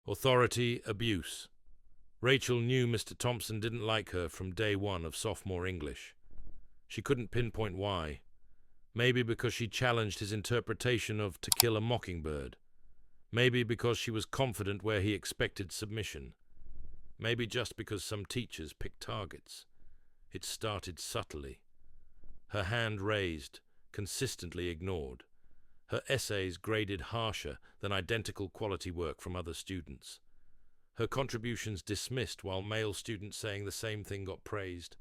Authority abuse. Rachel knew Mr. Thompson didn't like her from day one of sophomore English. She couldn't pinpoint why. Maybe because she challenged his interpretation of To Kill a Mockingbird. Maybe because she was confident where he expected submission. Maybe just because some teachers pick targets. It started subtly. Her hand raised, consistently ignored. Her essays graded harsher than identical quality work from other students. Her contributions dismissed while male students saying the same thing got praised.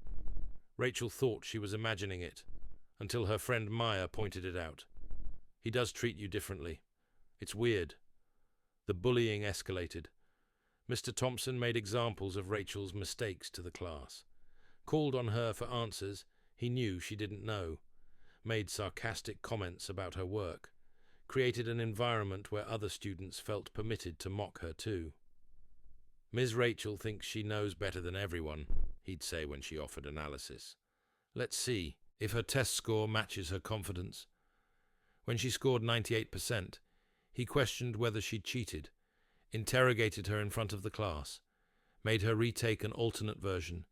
Rachel thought she was imagining it, until her friend Maya pointed it out. He does treat you differently. It's weird. The bullying escalated. Mr. Thompson made examples of Rachel's mistakes to the class. Called on her for answers he knew she didn't know. Made sarcastic comments about her work. Created an environment where other students felt permitted to mock her too. Ms. Rachel thinks she knows better than everyone, he'd say when she offered analysis. Let's see if her test score matches her confidence. When she scored 98%, he questioned whether she'd cheated, interrogated her in front of the class, made her retake an alternate version.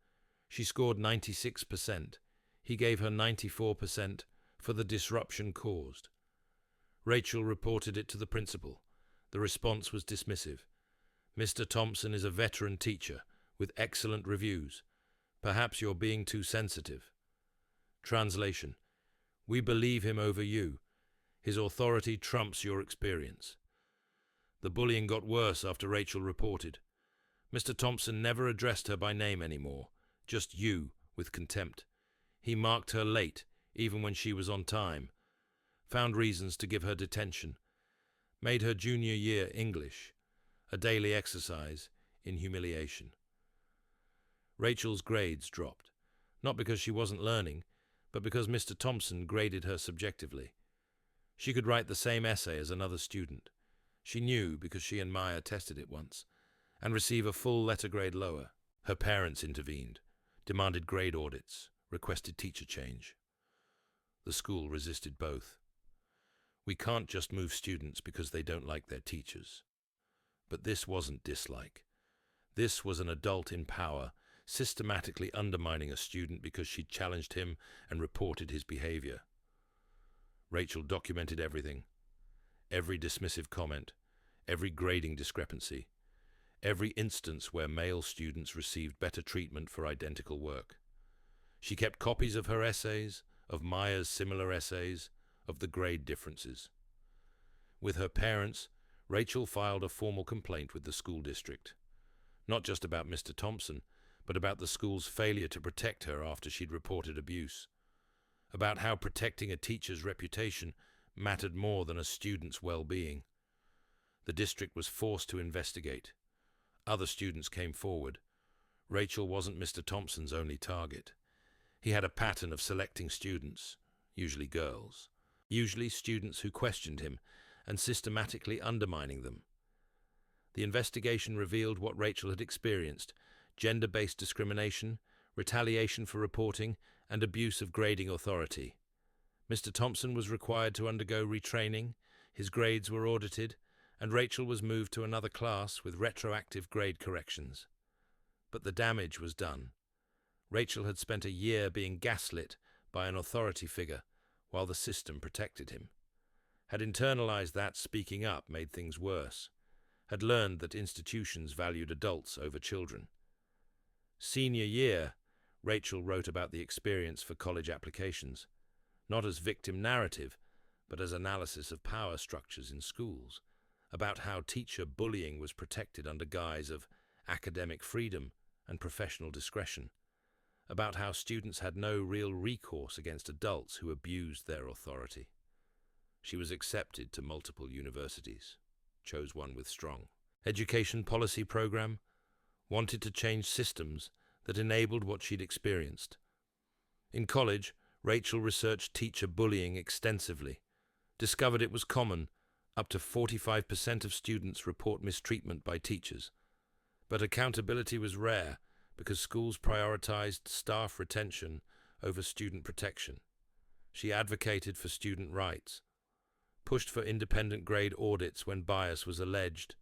She scored 96%. He gave her 94% for the disruption caused. Rachel reported it to the principal. The response was dismissive. Mr. Thompson is a veteran teacher with excellent reviews. Perhaps you're being too sensitive. Translation: we believe him over you. His authority trumps your experience. The bullying got worse after Rachel reported. Mr. Thompson never addressed her by name anymore, just you, with contempt. He marked her late, even when she was on time. Found reasons to give her detention. Made her junior year English, a daily exercise in humiliation. Rachel's grades dropped, not because she wasn't learning, but because Mr. Thompson graded her subjectively. She could write the same essay as another student. She knew because she and Maya tested it once, and receive a full letter grade lower. Her parents intervened, demanded grade audits, requested teacher change. The school resisted both. We can't just move students because they don't like their teachers. But this wasn't dislike. This was an adult in power, systematically undermining a student because she'd challenged him and reported his behavior. Rachel documented everything. Every dismissive comment, every grading discrepancy, every instance where male students received better treatment for identical work. She kept copies of her essays, of Maya's similar essays, of the grade differences. With her parents, Rachel filed a formal complaint with the school district, not just about Mr. Thompson, but about the school's failure to protect her after she'd reported abuse, about how protecting a teacher's reputation mattered more than a student's well-being. The district was forced to investigate. Other students came forward. Rachel wasn't Mr. Thompson's only target. He had a pattern of selecting students, usually girls, usually students who questioned him, and systematically undermining them. The investigation revealed what Rachel had experienced: gender-based discrimination, retaliation for reporting, and abuse of grading authority. Mr. Thompson was required to undergo retraining, his grades were audited, and Rachel was moved to another class with retroactive grade corrections. But the damage was done. Rachel had spent a year being gaslit by an authority figure while the system protected him. Had internalized that speaking up made things worse. Had learned that institutions valued adults over children. Senior year, Rachel wrote about the experience for college applications, not as victim narrative, but as analysis of power structures in schools, about how teacher bullying was protected under guise of academic freedom and professional discretion, about how students had no real recourse against adults who abused their authority. She was accepted to multiple universities, chose one with strong education policy program, wanted to change systems that enabled what she'd experienced. In college, Rachel researched teacher bullying extensively, discovered it was common. Up to 45% of students report mistreatment by teachers. But accountability was rare because schools prioritized staff retention over student protection. She advocated for student rights, pushed for independent grade audits when bias was alleged,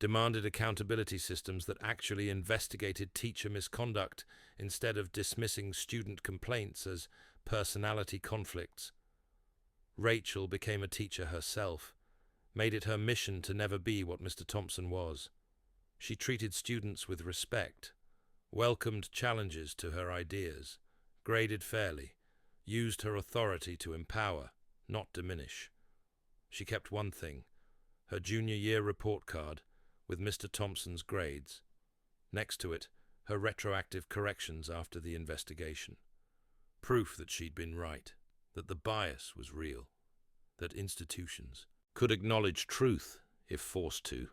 demanded accountability systems that actually investigated teacher misconduct instead of dismissing student complaints as personality conflicts. Rachel became a teacher herself, made it her mission to never be what Mr. Thompson was. She treated students with respect, welcomed challenges to her ideas, graded fairly, used her authority to empower, not diminish. She kept one thing, her junior year report card with Mr. Thompson's grades. Next to it, her retroactive corrections after the investigation. Proof that she'd been right, that the bias was real, that institutions could acknowledge truth if forced to.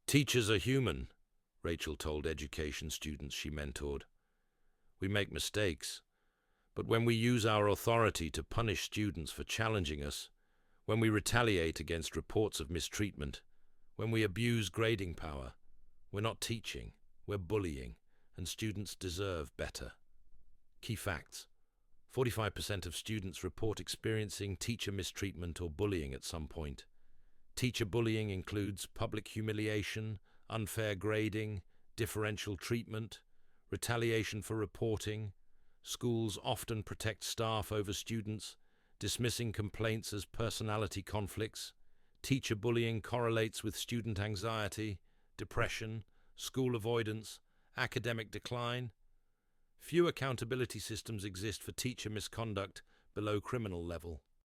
Teachers are human, Rachel told education students she mentored. We make mistakes, but when we use our authority to punish students for challenging us, when we retaliate against reports of mistreatment, when we abuse grading power, we're not teaching, we're bullying, and students deserve better. Key facts. 45% of students report experiencing teacher mistreatment or bullying at some point. Teacher bullying includes public humiliation, unfair grading, differential treatment, retaliation for reporting. Schools often protect staff over students, dismissing complaints as personality conflicts. Teacher bullying correlates with student anxiety, depression, school avoidance, academic decline. Few accountability systems exist for teacher misconduct below criminal level.